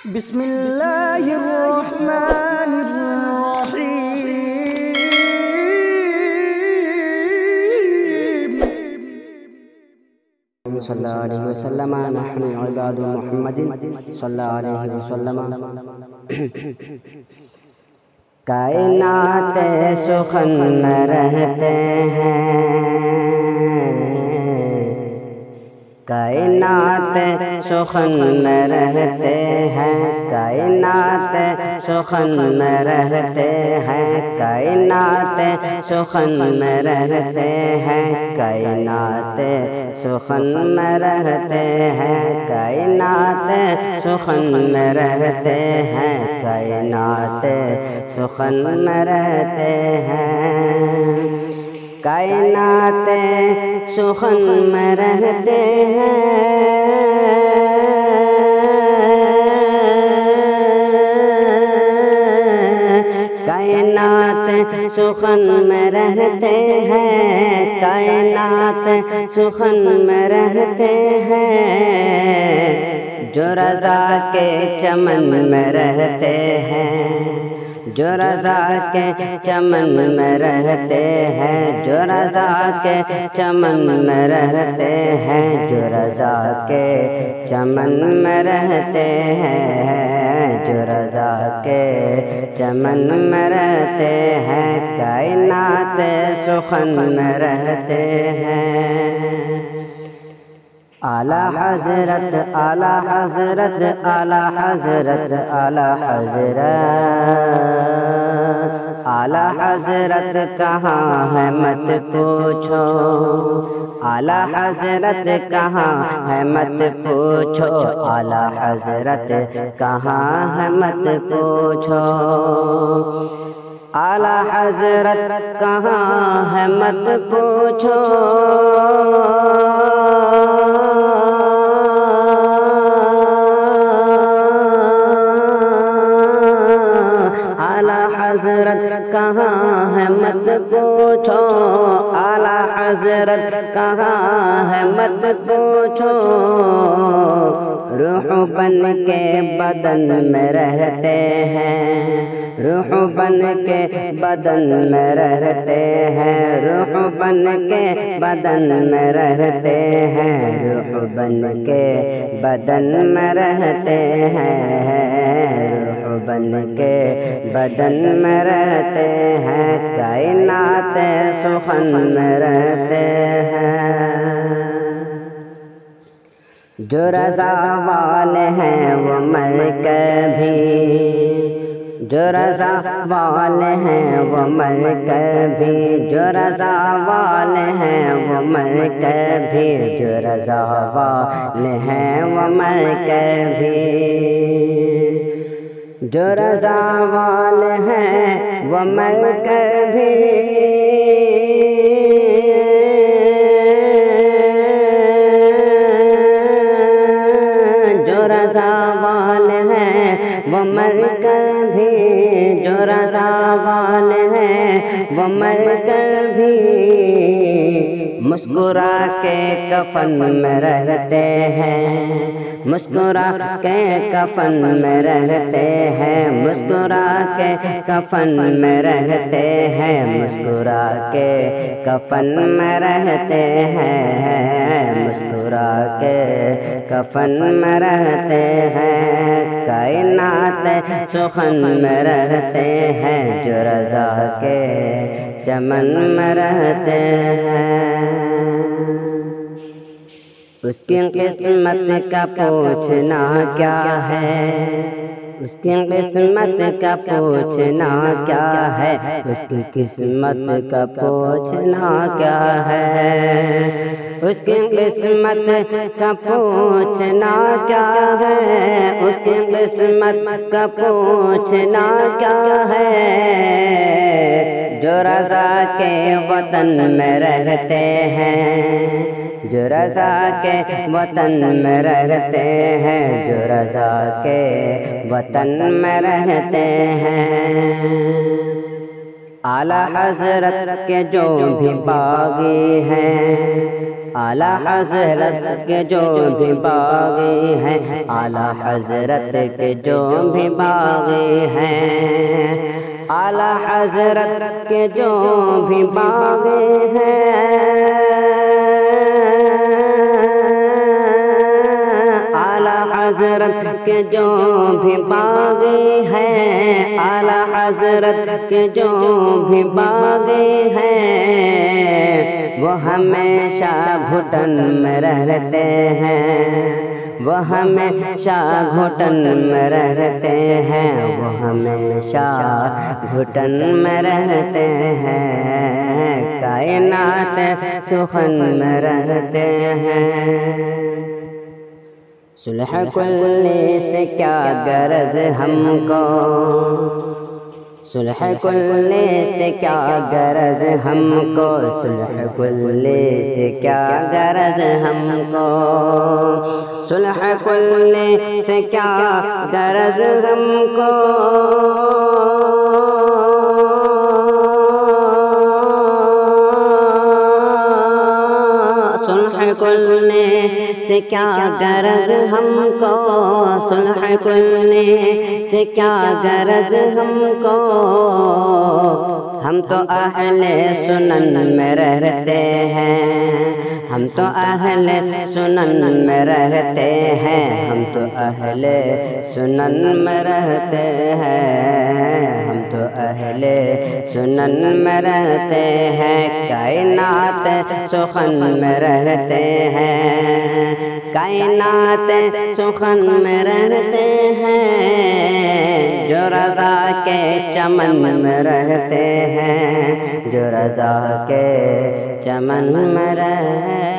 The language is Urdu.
بسم اللہ الرحمن الرحیم صلی اللہ علیہ وسلم نحن عباد محمد صلی اللہ علیہ وسلم کائنات سخن میں رہتے ہیں، کائنات سخن میں رہتے ہیں، کائنات سخن میں رہتے ہیں، کائنات سخن میں رہتے ہیں، کائنات سخن میں رہتے ہیں، کائنات سخن میں رہتے ہیں، کائنات سخن میں رہتے ہیں، کائنات سخن میں رہتے ہیں، کائنات سخن میں رہتے ہیں، کائنات سخن میں رہتے ہیں، جو رضا کے چمن میں رہتے ہیں، جو رضا کے چمن میں رہتے ہیں، جو رضا کے چمن میں رہتے ہیں، جو رضا کے چمن میں رہتے ہیں، جو رضا کے چمن میں رہتے ہیں، کائنات سخن میں رہتے ہیں۔ اعلیٰ حضرت اعلیٰ حضرت اعلیٰ حضرت اعلیٰ حضرت اعلیٰ حضرت کہاں ہے مت پوچھو، اعلیٰ حضرت کہاں ہے مت پوچھو، اعلیٰ حضرت کہاں ہے مت پوچھو، اعلیٰ حضرت کہاں ہے مت پوچھو، اعلیٰ حضرت کہاں ہے مت پوچھو، اعلیٰ حضرت کہاں ہے مت پوچھو، روح بن کے بدن میں رہتے ہیں، روح بن کے بدن میں رہتے ہیں، روح بن کے بدن میں رہتے ہیں، روح بن کے بدن میں رہتے ہیں، روح بن کے بدن میں رہتے ہیں، کائنات سخن میں رہتے ہیں، جو رضا والے ہیں وہ مر کر بھی، جو رضا والے ہیں وہ مر کر بھی، جو رضا والے ہیں وہ مر کر بھی، جو رضا والے ہیں وہ مر کر بھی، جو رضا والے ہیں وہ مر کر بھی، جو رضا والے ہیں وہ مر کر بھی، جو رضا والے ہیں وہ مر کر بھی، مسکرا کے کفن میں رہتے ہیں، مسکرا کے کفن میں رہتے ہیں، مسکرا کے کفن میں رہتے ہیں، مسکرا کے کفن میں رہتے ہیں، مسکرا کے کفن میں رہتے ہیں، کائنات سخن میں رہتے ہیں، جو رضا کے چمن میں رہتے ہیں، اس کی قسمت کا پوچھنا کیا ہے، اس کی قسمت کا پوچھنا کیا ہے، اس کی قسمت کا پوچھنا کیا ہے، اس کی قسمت کا پوچھنا کیا ہے، اس کی قسمت کا پوچھنا کیا ہے، جو رضا کے وطن میں رہتے ہیں، جو رضا کے وطن میں رہتے ہیں، جو رضا کے وطن میں رہتے ہیں، اعلیٰ حضرت کے جو بھی باغی ہیں، اعلی حضرت کے جو بھی باغی ہیں، اعلی حضرت کے جو بھی باغی ہیں، اعلی حضرت کے جو بھی باغی ہیں، اعلی حضرت کے جو بھی باغی ہیں، اعلی حضرت کے جو بھی باغی ہیں، وہ ہمیشہ گھٹن میں رہتے ہیں، وہ ہمیشہ گھٹن میں رہتے ہیں، وہ ہمیشہ گھٹن میں رہتے ہیں، کائنات سخن میں رہتے ہیں۔ صلح کلی سے کیا غرض ہم کو، صلح کلی سے کیا غرض ہم کو، صلح کلی سے کیا غرض ہم کو، صلح کلی سے کیا غرض ہم کو، صلح کلی سے کیا غرض ہم کو، صلح کلی سے کیا غرض ہم کو، ہم تو اہل سنن میں رہتے ہیں، ہم تو اہل سنن میں رہتے ہیں، ہم تو اہل سنن میں رہتے ہیں، ہم تو اہل سنن میں رہتے ہیں، کائنات سخن میں رہتے ہیں، کائنات سخن میں رہتے ہیں، جو رضا کے چمن میں رہتے ہیں، جو رضا کے چمن میں رہتے ہیں۔